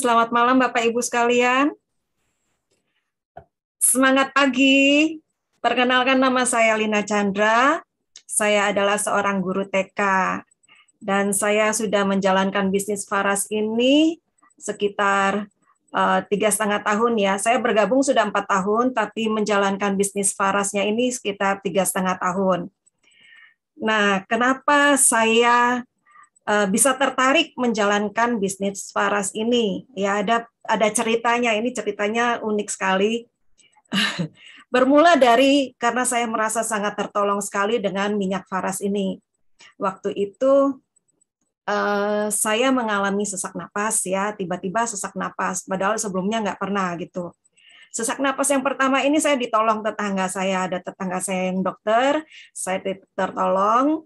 Selamat malam Bapak Ibu sekalian. Semangat pagi. Perkenalkan, nama saya Lina Chandra. Saya adalah seorang guru TK dan saya sudah menjalankan bisnis Faras ini sekitar 3,5 tahun ya. Saya bergabung sudah 4 tahun, tapi menjalankan bisnis Farasnya ini sekitar 3,5 tahun. Nah, kenapa saya bisa tertarik menjalankan bisnis Faras ini? Ya, ada ceritanya. Ini ceritanya unik sekali. Bermula dari karena saya merasa sangat tertolong sekali dengan minyak Faras ini. Waktu itu saya mengalami sesak napas ya, tiba-tiba sesak napas, padahal sebelumnya nggak pernah gitu. Sesak napas yang pertama ini saya ditolong tetangga saya, ada tetangga saya yang dokter, saya tertolong,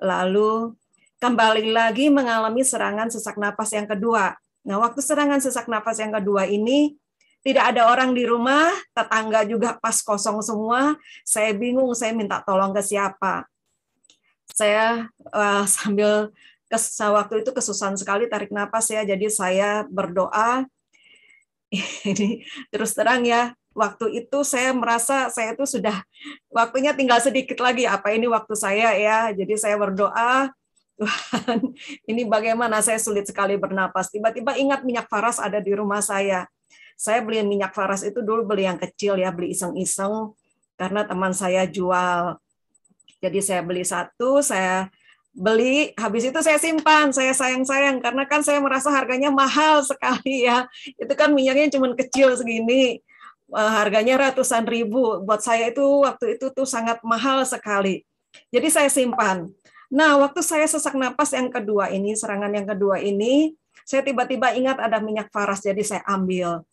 lalu kembali lagi mengalami serangan sesak napas yang kedua. Nah, waktu serangan sesak napas yang kedua ini, tidak ada orang di rumah, tetangga juga pas kosong semua. Saya bingung, saya minta tolong ke siapa. Saya sambil waktu itu kesusahan sekali tarik napas ya, jadi saya berdoa. Ini terus terang ya, waktu itu saya merasa saya itu sudah waktunya tinggal sedikit lagi. Apa ini waktu saya ya? Jadi saya berdoa, Tuhan, ini bagaimana saya sulit sekali bernapas. Tiba-tiba ingat minyak Faras ada di rumah saya. Saya beli minyak Faras itu dulu beli yang kecil ya, beli iseng-iseng karena teman saya jual. Jadi saya beli satu, saya beli, habis itu saya simpan, saya sayang-sayang karena kan saya merasa harganya mahal sekali ya. Itu kan minyaknya cuma kecil segini, harganya ratusan ribu. Buat saya itu waktu itu tuh sangat mahal sekali. Jadi saya simpan. Nah, waktu saya sesak napas yang kedua ini, serangan yang kedua ini, saya tiba-tiba ingat ada minyak Faras, jadi saya ambil.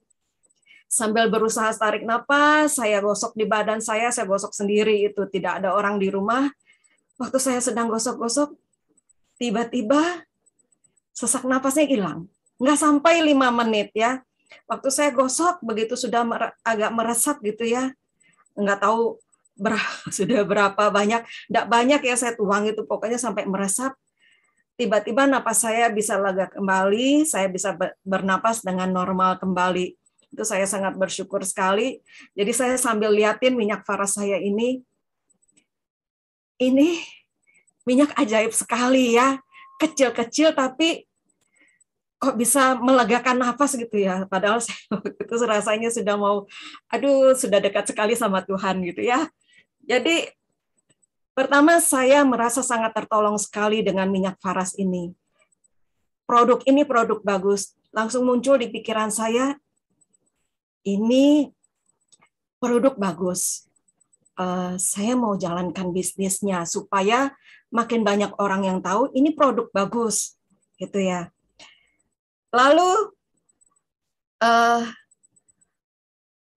Sambil berusaha tarik napas, saya gosok di badan saya gosok sendiri itu, tidak ada orang di rumah. Waktu saya sedang gosok-gosok, tiba-tiba sesak napasnya hilang. Nggak sampai 5 menit ya. Waktu saya gosok, begitu sudah agak meresap gitu ya, nggak tahu sudah berapa banyak, nggak banyak ya saya tuang itu, pokoknya sampai meresap. Tiba-tiba napas saya bisa lega kembali, saya bisa bernapas dengan normal kembali. Itu saya sangat bersyukur sekali. Jadi saya sambil liatin minyak Faras saya ini minyak ajaib sekali ya. Kecil-kecil tapi kok bisa melegakan nafas gitu ya. Padahal saya itu rasanya sudah mau, sudah dekat sekali sama Tuhan gitu ya. Jadi pertama saya merasa sangat tertolong sekali dengan minyak Faras ini. Produk ini produk bagus. Langsung muncul di pikiran saya, ini produk bagus. Saya mau jalankan bisnisnya supaya makin banyak orang yang tahu ini produk bagus, gitu ya. Lalu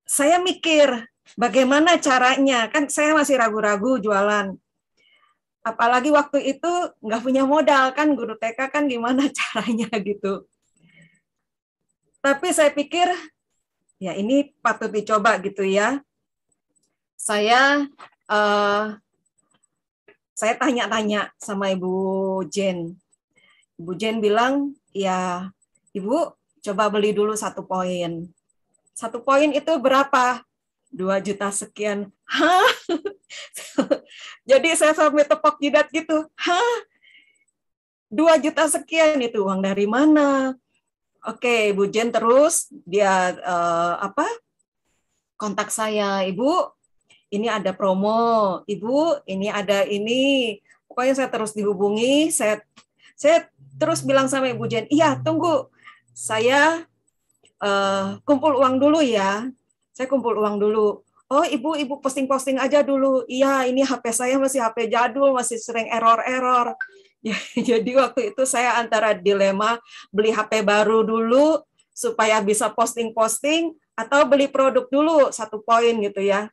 saya mikir bagaimana caranya, kan saya masih ragu-ragu jualan. Apalagi waktu itu nggak punya modal kan, guru TK kan gimana caranya gitu. Tapi saya pikir ya ini patut dicoba gitu ya. Saya tanya-tanya sama Ibu Jen. Ibu Jen bilang, ya Ibu coba beli dulu 1 poin. 1 poin itu berapa? 2 juta sekian. Hah? Jadi saya sampai tepok jidat gitu. Hah? 2 juta sekian itu uang dari mana? Oke, Ibu Jen terus dia kontak saya, Ibu, ini ada promo, Ibu, ini ada ini. Pokoknya saya terus dihubungi, saya terus bilang sama Ibu Jen, iya tunggu, saya kumpul uang dulu ya. Saya kumpul uang dulu. Oh ibu posting-posting aja dulu. Iya ini HP saya masih HP jadul, masih sering error-error. Jadi waktu itu saya antara dilema beli HP baru dulu supaya bisa posting-posting atau beli produk dulu 1 poin gitu ya.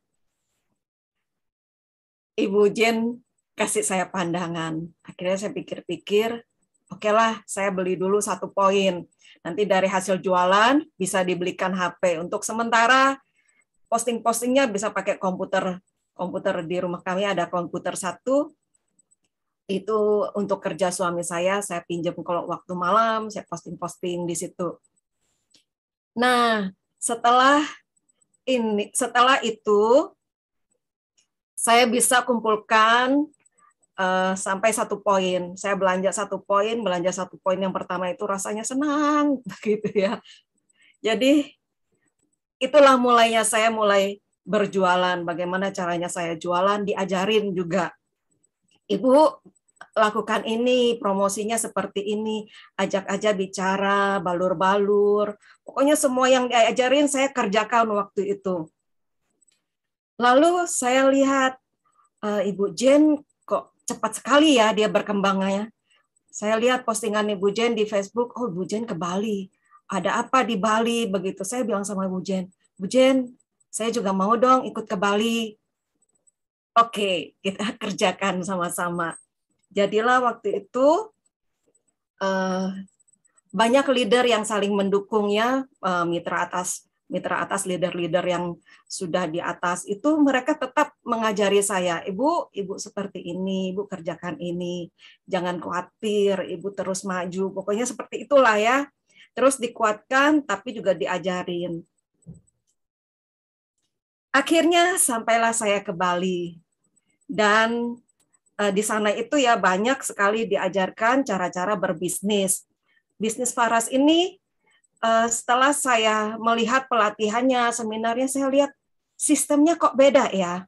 Ibu Jen kasih saya pandangan. Akhirnya saya pikir-pikir, oke lah, saya beli dulu 1 poin. Nanti dari hasil jualan bisa dibelikan HP. Untuk sementara posting-postingnya bisa pakai komputer. Komputer di rumah kami ada komputer satu. Itu untuk kerja suami saya pinjam kalau waktu malam, saya posting-posting di situ. Nah, setelah itu saya bisa kumpulkan sampai 1 poin. Saya belanja 1 poin yang pertama itu rasanya senang, begitu ya. Jadi itulah mulainya saya mulai berjualan. Bagaimana caranya saya jualan, diajarin juga. Ibu lakukan ini, promosinya seperti ini, ajak aja bicara, balur-balur. Pokoknya semua yang diajarin saya kerjakan waktu itu. Lalu saya lihat Ibu Jen kok cepat sekali ya dia berkembangnya. Saya lihat postingan Ibu Jen di Facebook, oh Ibu Jen ke Bali. Ada apa di Bali? Begitu saya bilang sama Ibu Jen, Bu Jen, saya juga mau dong ikut ke Bali. Oke, kita kerjakan sama-sama. Jadilah waktu itu eh, banyak leader yang saling mendukung ya, mitra atas leader-leader yang sudah di atas itu mereka tetap mengajari saya, ibu seperti ini, ibu kerjakan ini, jangan khawatir, ibu terus maju, pokoknya seperti itulah ya, terus dikuatkan tapi juga diajarin. Akhirnya sampailah saya ke Bali dan di sana itu ya banyak sekali diajarkan cara-cara berbisnis. Bisnis Faras ini setelah saya melihat pelatihannya, seminarnya, saya lihat sistemnya kok beda ya.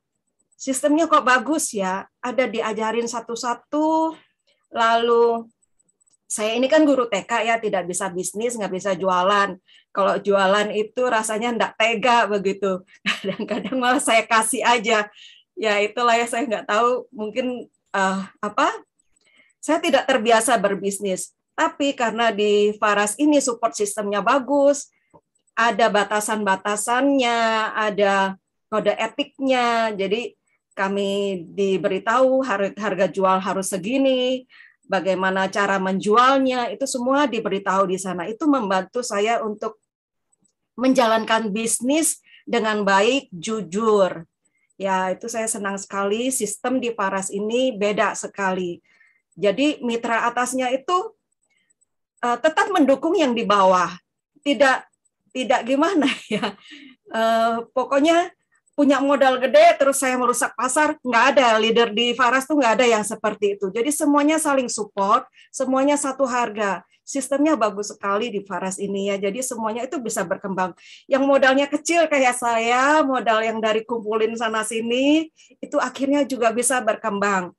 Sistemnya kok bagus ya. Ada diajarin satu-satu, lalu saya ini kan guru TK ya, tidak bisa bisnis, nggak bisa jualan. Kalau jualan itu rasanya nggak tega begitu. Kadang-kadang malah saya kasih aja. Ya itulah ya, saya nggak tahu, mungkin apa, saya tidak terbiasa berbisnis. Tapi karena di Faras ini support sistemnya bagus, ada batasan-batasannya, ada kode etiknya. Jadi kami diberitahu harga jual harus segini, bagaimana cara menjualnya, itu semua diberitahu di sana. Itu membantu saya untuk menjalankan bisnis dengan baik, jujur. Ya, itu saya senang sekali. Sistem di Faras ini beda sekali. Jadi mitra atasnya itu tetap mendukung yang di bawah, tidak tidak gimana ya, pokoknya punya modal gede terus saya merusak pasar, nggak ada. Leader di Faras tuh nggak ada yang seperti itu. Jadi semuanya saling support, semuanya satu harga. Sistemnya bagus sekali di Faras ini ya. Jadi semuanya itu bisa berkembang. Yang modalnya kecil kayak saya, modal yang dari kumpulin sana sini, itu akhirnya juga bisa berkembang.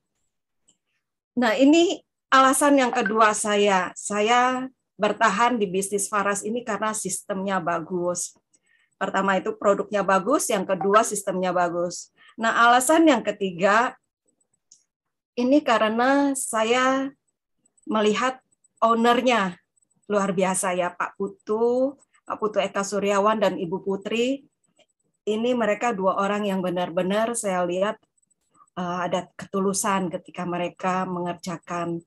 Nah, ini alasan yang kedua saya. Saya bertahan di bisnis Faras ini karena sistemnya bagus. Pertama itu produknya bagus, yang kedua sistemnya bagus. Nah, alasan yang ketiga ini karena saya melihat ownernya luar biasa ya, Pak Putu Eka Suryawan dan Ibu Putri. Ini mereka 2 orang yang benar-benar saya lihat ada ketulusan ketika mereka mengerjakan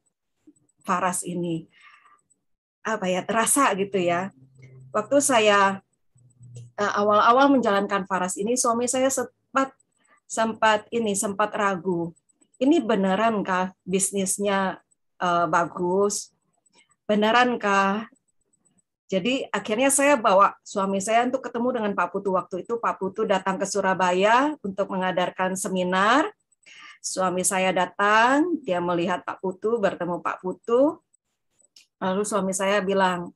Faras ini. Apa ya, terasa gitu ya. Waktu saya awal-awal menjalankan Faras ini, suami saya sempat ragu. Ini benerankah bisnisnya bagus? Benerankah? Jadi akhirnya saya bawa suami saya untuk ketemu dengan Pak Putu. Waktu itu Pak Putu datang ke Surabaya untuk mengadakan seminar. Suami saya datang, dia melihat Pak Putu, bertemu Pak Putu. Lalu suami saya bilang,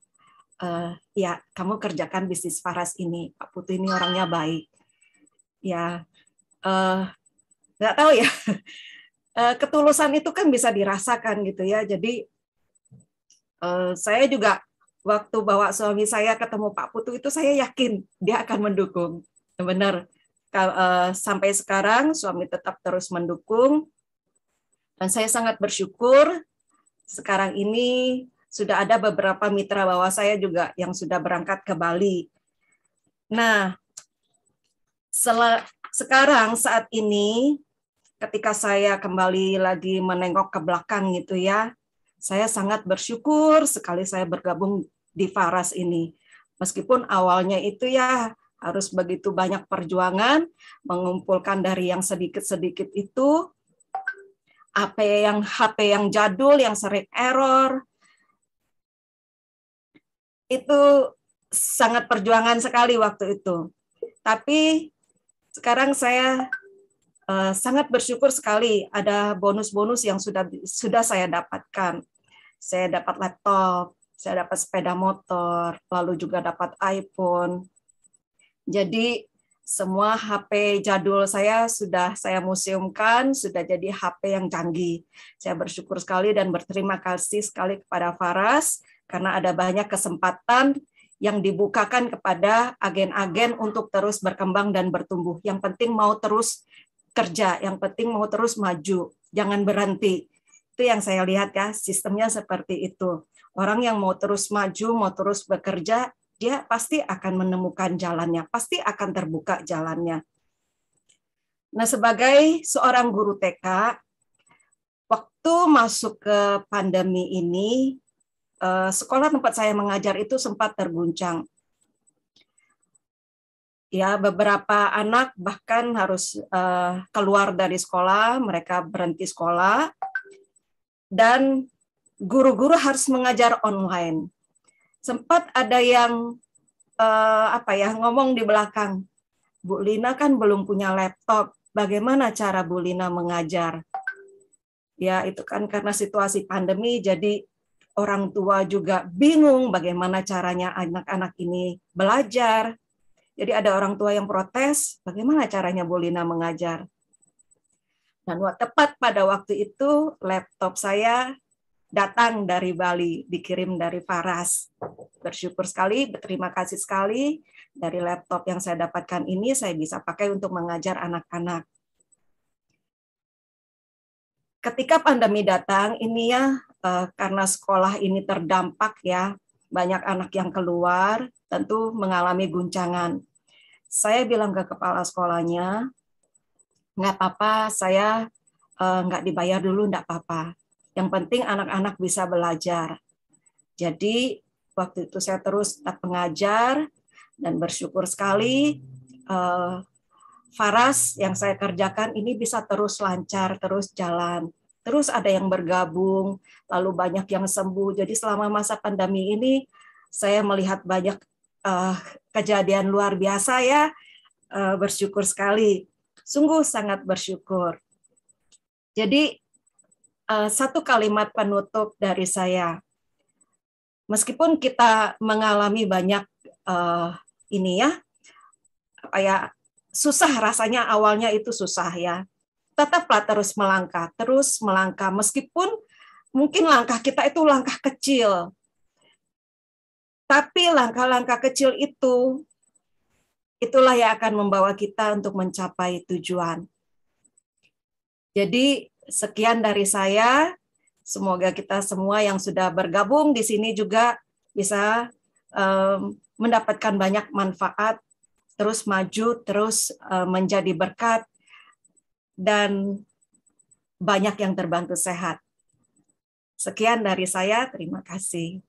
ya kamu kerjakan bisnis Faras ini. Pak Putu ini orangnya baik. Ya, nggak tahu ya. Ketulusan itu kan bisa dirasakan gitu ya. Jadi saya juga waktu bawa suami saya ketemu Pak Putu itu saya yakin dia akan mendukung. Benar. Sampai sekarang suami tetap terus mendukung dan saya sangat bersyukur sekarang ini sudah ada beberapa mitra bawah saya juga yang sudah berangkat ke Bali. Nah, sekarang saat ini ketika saya kembali lagi menengok ke belakang gitu ya, saya sangat bersyukur sekali saya bergabung di Faras ini. Meskipun awalnya itu ya harus begitu banyak perjuangan, mengumpulkan dari yang sedikit-sedikit itu, HP yang jadul, yang sering error, itu sangat perjuangan sekali waktu itu. Tapi sekarang saya sangat bersyukur sekali ada bonus-bonus yang sudah saya dapatkan. Saya dapat laptop, saya dapat sepeda motor, lalu juga dapat iPhone. Jadi semua HP jadul saya sudah saya museumkan, sudah jadi HP yang canggih. Saya bersyukur sekali dan berterima kasih sekali kepada Faras karena ada banyak kesempatan yang dibukakan kepada agen-agen untuk terus berkembang dan bertumbuh. Yang penting mau terus kerja, yang penting mau terus maju, jangan berhenti. Itu yang saya lihat ya, sistemnya seperti itu. Orang yang mau terus maju, mau terus bekerja, dia pasti akan menemukan jalannya, pasti akan terbuka jalannya. Nah, sebagai seorang guru TK, waktu masuk ke pandemi ini, sekolah tempat saya mengajar itu sempat terguncang. Ya, beberapa anak bahkan harus keluar dari sekolah, mereka berhenti sekolah, dan guru-guru harus mengajar online. Sempat ada yang ngomong di belakang, Bu Lina kan belum punya laptop, bagaimana cara Bu Lina mengajar? Ya, itu kan karena situasi pandemi, jadi orang tua juga bingung bagaimana caranya anak-anak ini belajar. Jadi ada orang tua yang protes, bagaimana caranya Bu Lina mengajar? Dan tepat pada waktu itu laptop saya datang dari Bali, dikirim dari Faras. Bersyukur sekali, berterima kasih sekali dari laptop yang saya dapatkan ini saya bisa pakai untuk mengajar anak-anak. Ketika pandemi datang, ini ya karena sekolah ini terdampak ya, banyak anak yang keluar, tentu mengalami guncangan. Saya bilang ke kepala sekolahnya, nggak apa-apa, saya nggak dibayar dulu, nggak apa-apa. Yang penting anak-anak bisa belajar. Jadi waktu itu saya terus tetap mengajar dan bersyukur sekali Faras yang saya kerjakan ini bisa terus lancar, terus jalan. Terus ada yang bergabung, lalu banyak yang sembuh. Jadi selama masa pandemi ini saya melihat banyak kejadian luar biasa ya, bersyukur sekali. Sungguh sangat bersyukur. Jadi satu kalimat penutup dari saya. Meskipun kita mengalami banyak susah, rasanya awalnya itu susah ya. Tetaplah terus melangkah meskipun mungkin langkah kita itu langkah kecil. Tapi langkah-langkah kecil itulah yang akan membawa kita untuk mencapai tujuan. Jadi sekian dari saya. Semoga kita semua yang sudah bergabung di sini juga bisa mendapatkan banyak manfaat, terus maju, terus menjadi berkat, dan banyak yang terbantu sehat. Sekian dari saya, terima kasih.